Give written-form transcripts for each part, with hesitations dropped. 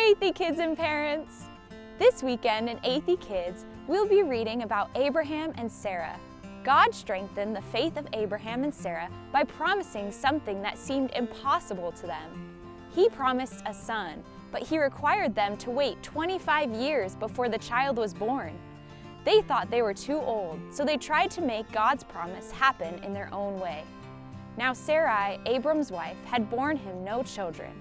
Hi, Athey kids and parents! This weekend in Athey Kids, we'll be reading about Abraham and Sarah. God strengthened the faith of Abraham and Sarah by promising something that seemed impossible to them. He promised a son, but he required them to wait 25 years before the child was born. They thought they were too old, so they tried to make God's promise happen in their own way. Now Sarai, Abram's wife, had borne him no children.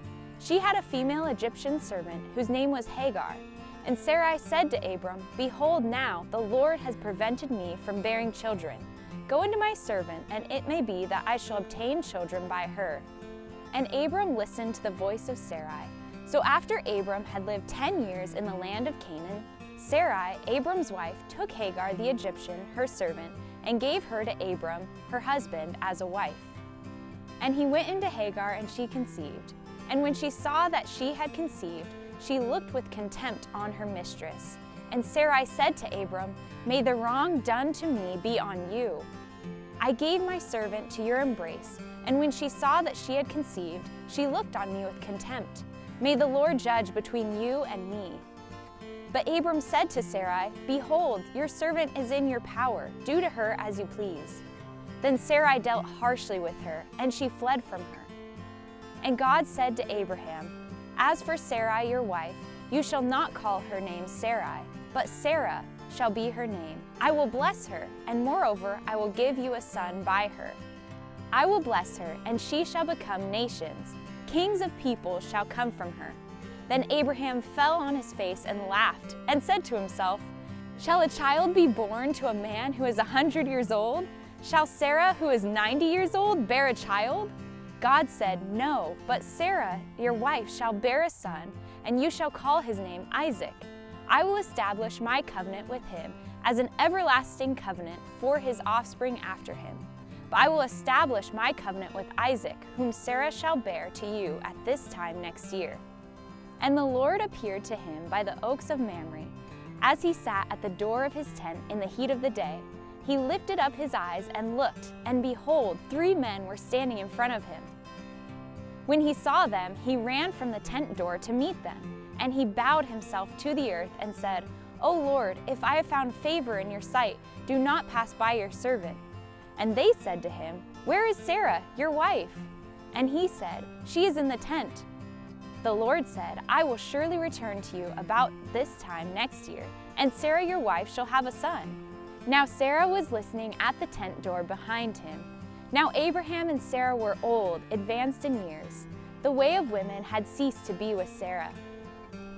She had a female Egyptian servant whose name was Hagar. And Sarai said to Abram, "Behold now, the Lord has prevented me from bearing children. Go into my servant, and it may be that I shall obtain children by her." And Abram listened to the voice of Sarai. So after Abram had lived 10 years in the land of Canaan, Sarai, Abram's wife, took Hagar the Egyptian, her servant, and gave her to Abram, her husband, as a wife. And he went into Hagar, and she conceived. And when she saw that she had conceived, she looked with contempt on her mistress. And Sarai said to Abram, "May the wrong done to me be on you. I gave my servant to your embrace, and when she saw that she had conceived, she looked on me with contempt. May the Lord judge between you and me." But Abram said to Sarai, "Behold, your servant is in your power. Do to her as you please." Then Sarai dealt harshly with her, and she fled from her. And God said to Abraham, "As for Sarai your wife, you shall not call her name Sarai, but Sarah shall be her name. I will bless her, and moreover I will give you a son by her. I will bless her, and she shall become nations. Kings of peoples shall come from her." Then Abraham fell on his face and laughed, and said to himself, "Shall a child be born to a man who is 100 years old? Shall Sarah, who is 90 years old, bear a child?" God said, "No, but Sarah, your wife, shall bear a son, and you shall call his name Isaac. I will establish my covenant with him as an everlasting covenant for his offspring after him. But I will establish my covenant with Isaac, whom Sarah shall bear to you at this time next year." And the Lord appeared to him by the oaks of Mamre, as he sat at the door of his tent in the heat of the day. He lifted up his eyes and looked, and behold, 3 men were standing in front of him. When he saw them, he ran from the tent door to meet them, and he bowed himself to the earth and said, "O Lord, if I have found favor in your sight, do not pass by your servant." And they said to him, "Where is Sarah, your wife?" And he said, "She is in the tent." The Lord said, "I will surely return to you about this time next year, and Sarah your wife shall have a son." Now Sarah was listening at the tent door behind him. Now Abraham and Sarah were old, advanced in years. The way of women had ceased to be with Sarah.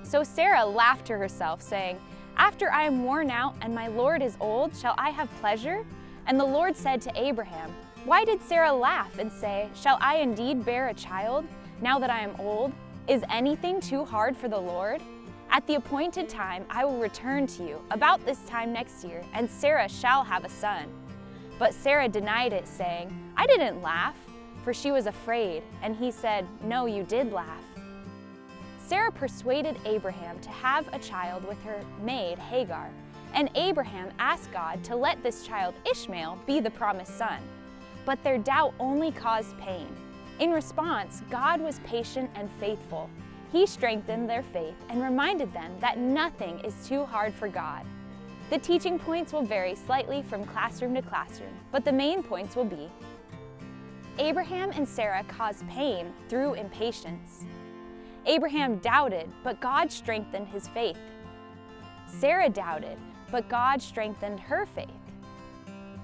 So Sarah laughed to herself, saying, "After I am worn out and my Lord is old, shall I have pleasure?" And the Lord said to Abraham, "Why did Sarah laugh and say, 'Shall I indeed bear a child, now that I am old? Is anything too hard for the Lord?' At the appointed time I will return to you about this time next year, and Sarah shall have a son." But Sarah denied it, saying, "I didn't laugh," for she was afraid. And he said, "No, you did laugh." Sarah persuaded Abraham to have a child with her maid Hagar, and Abraham asked God to let this child Ishmael be the promised son. But their doubt only caused pain. In response, God was patient and faithful. He strengthened their faith and reminded them that nothing is too hard for God. The teaching points will vary slightly from classroom to classroom, but the main points will be: Abraham and Sarah caused pain through impatience. Abraham doubted, but God strengthened his faith. Sarah doubted, but God strengthened her faith.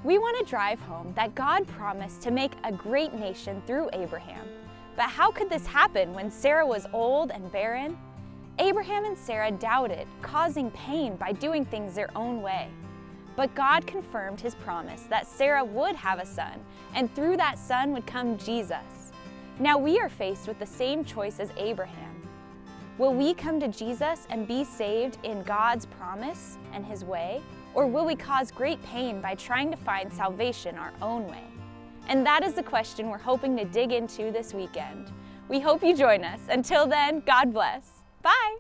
We want to drive home that God promised to make a great nation through Abraham. But how could this happen when Sarah was old and barren? Abraham and Sarah doubted, causing pain by doing things their own way. But God confirmed his promise that Sarah would have a son, and through that son would come Jesus. Now we are faced with the same choice as Abraham. Will we come to Jesus and be saved in God's promise and his way? Or will we cause great pain by trying to find salvation our own way? And that is the question we're hoping to dig into this weekend. We hope you join us. Until then, God bless. Bye.